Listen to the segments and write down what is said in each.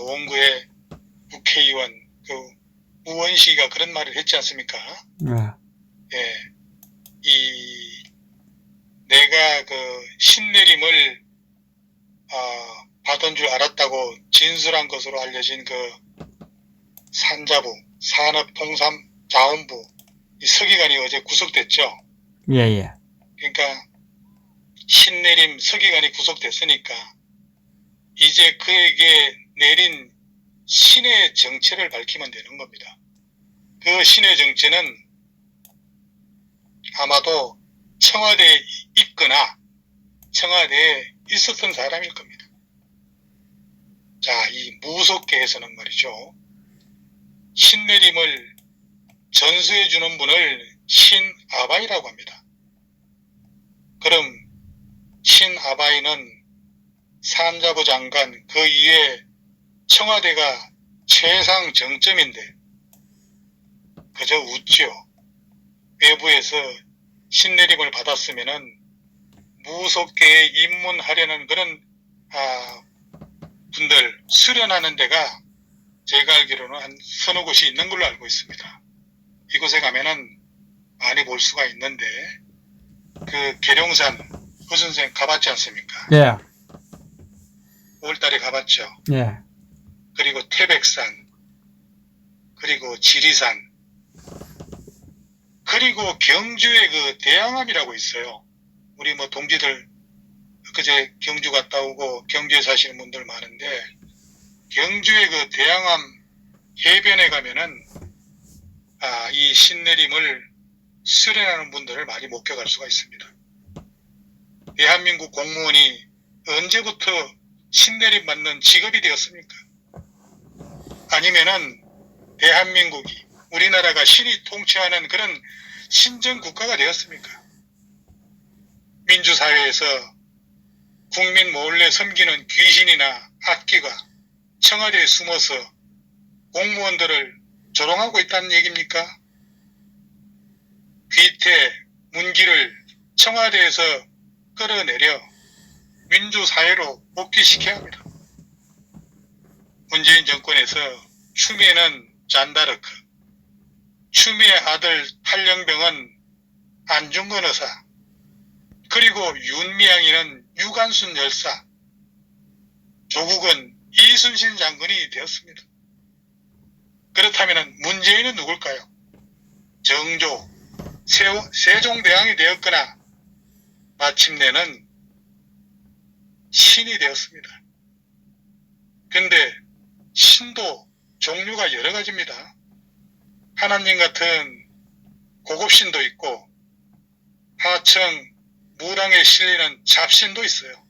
노원구의 국회의원 우원식이가 그런 말을 했지 않습니까? 예, 내가 신내림을 받은 줄 알았다고 진술한 것으로 알려진 산자부 산업통상자원부 이 서기관이 어제 구속됐죠. 예예. 그러니까 신내림 서기관이 구속됐으니까 이제 그에게 내린 신의 정체를 밝히면 되는 겁니다. 그 신의 정체는 아마도 청와대에 있거나 청와대에 있었던 사람일 겁니다. 자, 이 무속계에서는 말이죠. 신내림을 전수해 주는 분을 신아바이라고 합니다. 그럼 신아바이는 산자부 장관 그 이외에 청와대가 최상 정점인데 그저 웃지요. 외부에서 신내림을 받았으면은 무속계에 입문하려는 그런 분들 수련하는 데가 제가 알기로는 한 서너 곳이 있는 걸로 알고 있습니다. 이곳에 가면은 많이 볼 수가 있는데 계룡산 허선생 가봤지 않습니까? 예. 5월달에 가봤죠. 예. 그리고 태백산, 그리고 지리산, 그리고 경주에 대양암이라고 있어요. 우리 동지들 그제 경주 갔다 오고 경주에 사시는 분들 많은데 경주의 대양암 해변에 가면은 이 신내림을 수련하는 분들을 많이 목격할 수가 있습니다. 대한민국 공무원이 언제부터 신내림 받는 직업이 되었습니까? 아니면은 대한민국이 우리나라가 신이 통치하는 그런 신정 국가가 되었습니까? 민주사회에서 국민 몰래 섬기는 귀신이나 악귀가 청와대에 숨어서 공무원들을 조롱하고 있다는 얘기입니까? 귀태, 문기를 청와대에서 끌어내려 민주사회로 복귀시켜야 합니다. 문재인 정권에서 추미애는 잔다르크, 추미애 아들 탈영병은 안중근 의사, 그리고 윤미향이는 유관순 열사, 조국은 이순신 장군이 되었습니다. 그렇다면 문재인은 누굴까요? 정조, 세종대왕이 되었거나 마침내는 신이 되었습니다. 근데 신도 종류가 여러 가지입니다. 하나님 같은 고급신도 있고 하청 무당에 실리는 잡신도 있어요.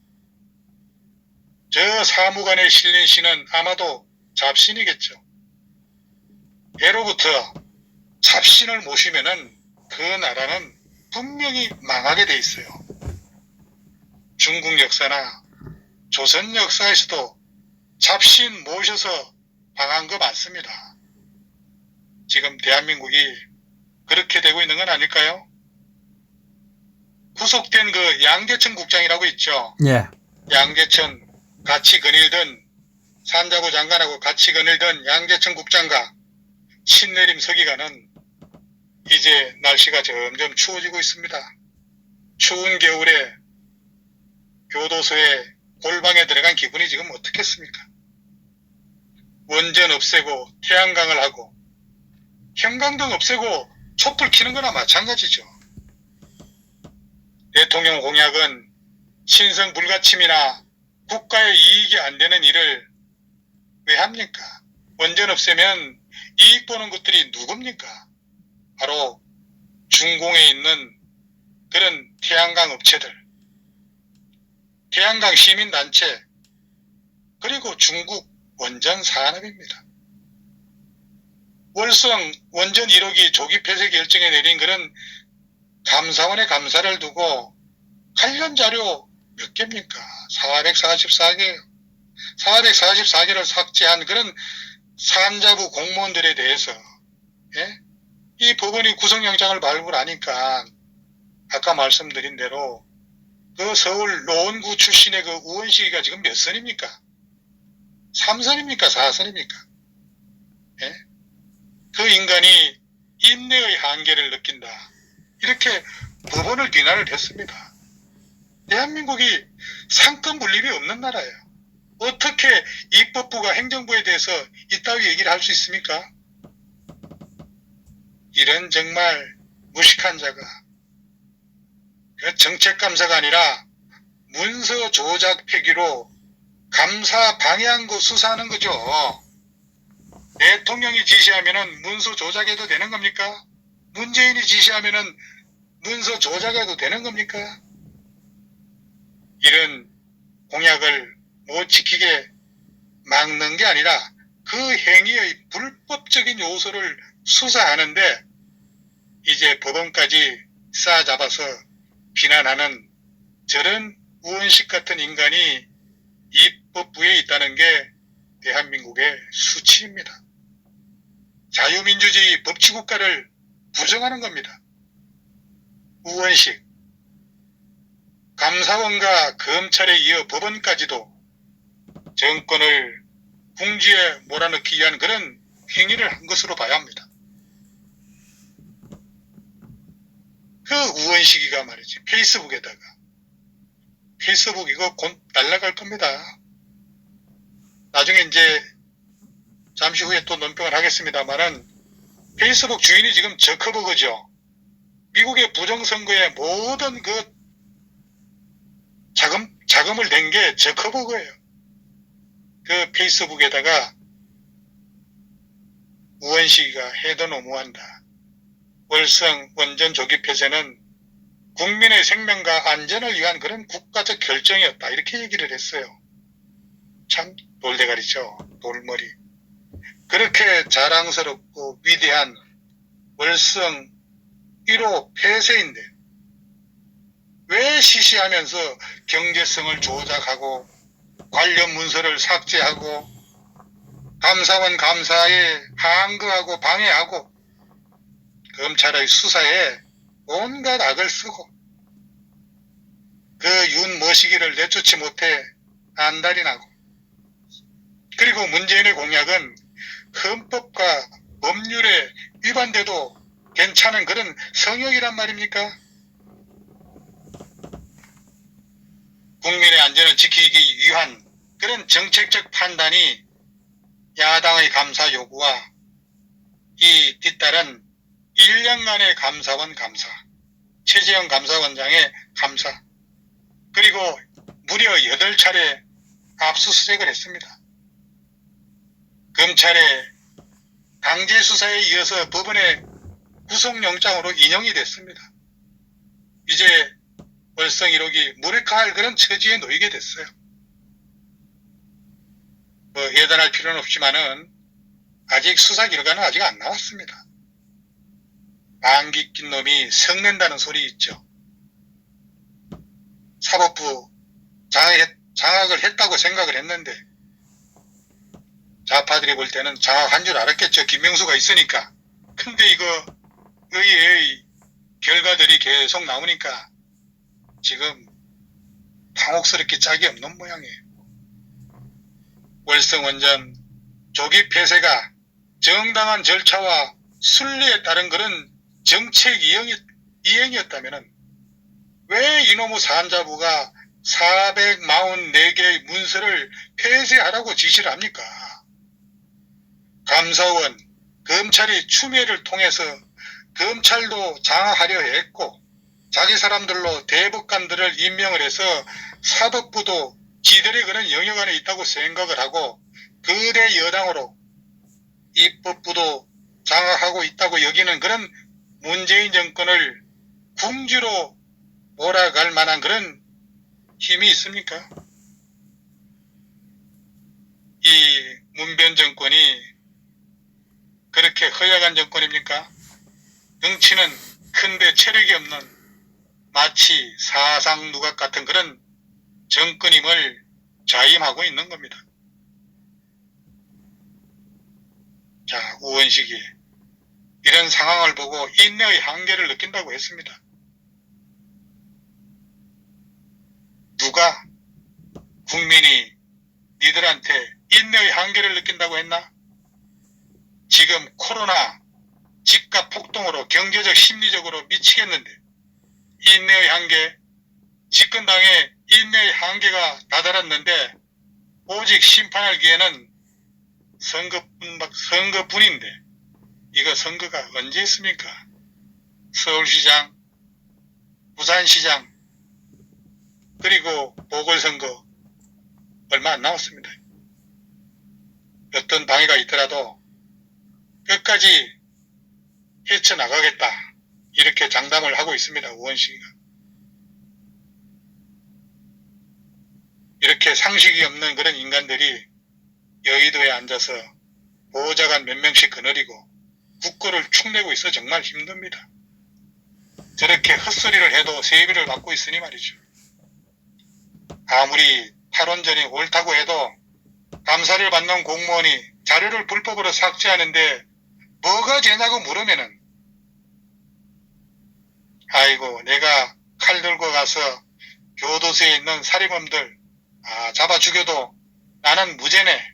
저 사무관에 실린 신은 아마도 잡신이겠죠. 예로부터 잡신을 모시면은 그 나라는 분명히 망하게 돼 있어요. 중국 역사나 조선 역사에서도 잡신 모셔서 망한 거 많습니다. 지금 대한민국이 그렇게 되고 있는 건 아닐까요? 구속된 양재천 국장이라고 있죠. 예. 양재천 같이 거닐던 산자부 장관하고 같이 거닐던 양재천 국장과 신내림 서기관은 이제 날씨가 점점 추워지고 있습니다. 추운 겨울에 교도소에 골방에 들어간 기분이 지금 어떻겠습니까? 원전 없애고 태양광을 하고 형광등 없애고 촛불 켜는 거나 마찬가지죠. 대통령 공약은 신성 불가침이나 국가의 이익이 안 되는 일을 왜 합니까? 원전 없애면 이익 보는 것들이 누굽니까? 바로 중공에 있는 그런 태양광 업체들, 태양광 시민단체, 그리고 중국 원전 산업입니다. 월성 원전 1호기 조기 폐쇄 결정에 내린 그런 감사원의 감사를 두고 관련 자료 몇 개입니까? 444개예요. 444개를 삭제한 그런 산자부 공무원들에 대해서 이 법원이 구속영장을 발부하니까 아까 말씀드린 대로 그 서울 노원구 출신의 우원식이가 지금 몇 선입니까? 삼선입니까? 사선입니까? 예? 그 인간이 인내의 한계를 느낀다. 이렇게 법원을 비난을 했습니다. 대한민국이 상권 분립이 없는 나라예요. 어떻게 입법부가 행정부에 대해서 이따위 얘기를 할 수 있습니까? 이런 정말 무식한 자가 정책감사가 아니라 문서 조작 폐기로 감사 방해한 거 수사하는 거죠. 대통령이 지시하면은 문서 조작해도 되는 겁니까? 문재인이 지시하면은 문서 조작해도 되는 겁니까? 이런 공약을 못 지키게 막는 게 아니라 그 행위의 불법적인 요소를 수사하는데 이제 법원까지 싸잡아서 비난하는 저런 우원식 같은 인간이 입법부에 있다는 게 대한민국의 수치입니다. 자유민주주의 법치국가를 부정하는 겁니다. 우원식, 감사원과 검찰에 이어 법원까지도 정권을 궁지에 몰아넣기 위한 그런 행위를 한 것으로 봐야 합니다. 그 우원식이가 말이지 페이스북에다가 페이스북 이거 곧 날아갈 겁니다. 나중에 이제 잠시 후에 또 논평을 하겠습니다만은 페이스북 주인이 지금 저커버그죠. 미국의 부정선거에 모든 그 자금을 낸 게 저커버그예요. 그 페이스북에다가 우원식이가 해도 너무한다. 월성 원전 조기 폐쇄는 국민의 생명과 안전을 위한 그런 국가적 결정이었다. 이렇게 얘기를 했어요. 참 돌대가리죠. 돌머리. 그렇게 자랑스럽고 위대한 월성 1호 폐쇄인데 왜 시시하면서 경제성을 조작하고 관련 문서를 삭제하고 감사원 감사에 항거하고 방해하고 검찰의 수사에 온갖 악을 쓰고 그 윤머시기를 내쫓지 못해 안달이 나고 그리고 문재인의 공약은 헌법과 법률에 위반돼도 괜찮은 그런 성역이란 말입니까? 국민의 안전을 지키기 위한 그런 정책적 판단이 야당의 감사 요구와 이 뒤따른 1년간의 감사원 감사, 최재형 감사원장의 감사, 그리고 무려 8차례 압수수색을 했습니다. 검찰의 강제수사에 이어서 법원의 구속영장으로 인용이 됐습니다. 이제 월성 1호기 무력화할 그런 처지에 놓이게 됐어요. 예단할 필요는 없지만은 아직 수사 결과는 아직 안 나왔습니다. 안기 낀 놈이 성낸다는 소리 있죠. 사법부 장악을 했다고 생각을 했는데 좌파들이 볼 때는 장악한 줄 알았겠죠. 김명수가 있으니까. 근데 이거 의회의 결과들이 계속 나오니까 지금 당혹스럽게 짝이 없는 모양이에요. 월성 원전 조기 폐쇄가 정당한 절차와 순리에 따른 그런 정책 이행이었다면 왜 이놈의 산자부가 444개의 문서를 폐쇄하라고 지시를 합니까? 감사원, 검찰이 추미애를 통해서 검찰도 장악하려 했고 자기 사람들로 대법관들을 임명을 해서 사법부도 지들의 그런 영역 안에 있다고 생각을 하고 거대 여당으로 입법부도 장악하고 있다고 여기는 그런 문재인 정권을 궁지로 몰아갈 만한 그런 힘이 있습니까? 이 문변 정권이 그렇게 허약한 정권입니까? 능치는 큰데 체력이 없는 마치 사상 누각 같은 그런 정권임을 자임하고 있는 겁니다. 자, 우원식이 이런 상황을 보고 인내의 한계를 느낀다고 했습니다. 누가 국민이 니들한테 인내의 한계를 느낀다고 했나? 지금 코로나 집값 폭등으로 경제적 심리적으로 미치겠는데 인내의 한계, 집권당의 인내의 한계가 다다랐는데 오직 심판할 기회는 선거뿐인데 이거 선거가 언제 있습니까? 서울시장, 부산시장, 그리고 보궐선거 얼마 안 남았습니다. 어떤 방해가 있더라도 끝까지 헤쳐나가겠다 이렇게 장담을 하고 있습니다. 우원식이가. 이렇게 상식이 없는 그런 인간들이 여의도에 앉아서 보좌관 몇 명씩 거느리고 국고를 축내고 있어 정말 힘듭니다. 저렇게 헛소리를 해도 세비를 받고 있으니 말이죠. 아무리 탈원전이 옳다고 해도 감사를 받는 공무원이 자료를 불법으로 삭제하는데 뭐가 죄냐고 물으면은 아이고 내가 칼 들고 가서 교도소에 있는 살인범들 잡아 죽여도 나는 무죄네.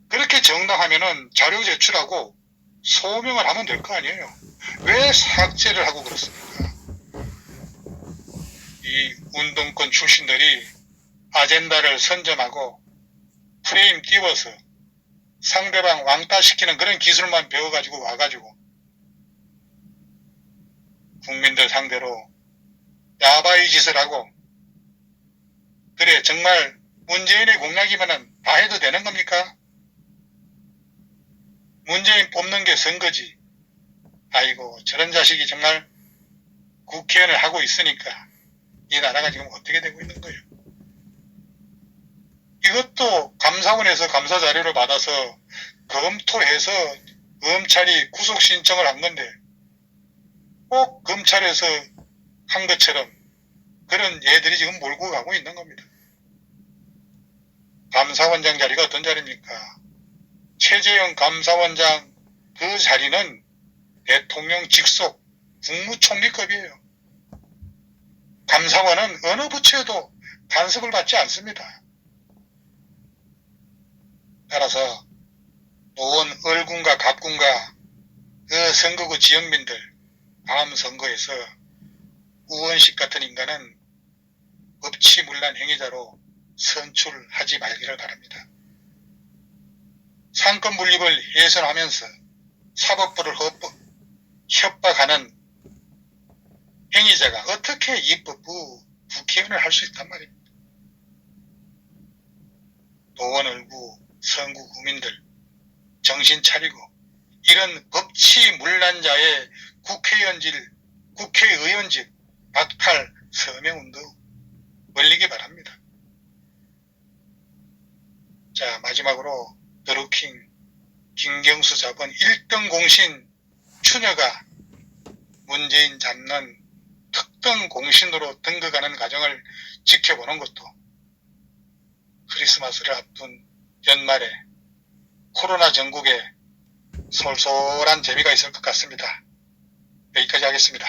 그렇게 정당하면은 자료 제출하고 소명을 하면 될 거 아니에요. 왜 삭제를 하고 그렇습니까? 이 운동권 출신들이 아젠다를 선점하고 프레임 띄워서 상대방 왕따시키는 그런 기술만 배워가지고 와가지고 국민들 상대로 야바이 짓을 하고 그래 정말 문재인의 공약이면은 다 해도 되는 겁니까? 문재인 뽑는 게 선거지. 아이고 저런 자식이 정말 국회의원을 하고 있으니까 이 나라가 지금 어떻게 되고 있는 거예요. 이것도 감사원에서 감사 자료를 받아서 검토해서 검찰이 구속 신청을 한 건데 꼭 검찰에서 한 것처럼 그런 예들이 지금 몰고 가고 있는 겁니다. 감사원장 자리가 어떤 자리입니까? 최재형 감사원장 그 자리는 대통령 직속 국무총리급이에요. 감사원은 어느 부처에도 간섭을 받지 않습니다. 따라서 노원 을군과 갑군과 그 선거구 지역민들 다음 선거에서 우원식 같은 인간은 법치문란 행위자로 선출하지 말기를 바랍니다. 상권 분립을 훼손하면서 사법부를 협박하는 행위자가 어떻게 입법부 국회의원을 할 수 있단 말입니다. 노원 을구 성구 구민들 정신 차리고 이런 법치문란자의 국회의원직 박탈 서명운동 벌리기 바랍니다. 자 마지막으로 드루킹 김경수 잡은 1등 공신 추녀가 문재인 잡는 특등 공신으로 등극하는 과정을 지켜보는 것도 크리스마스를 앞둔 연말에 코로나 전국에 솔솔한 재미가 있을 것 같습니다. 여기까지 하겠습니다.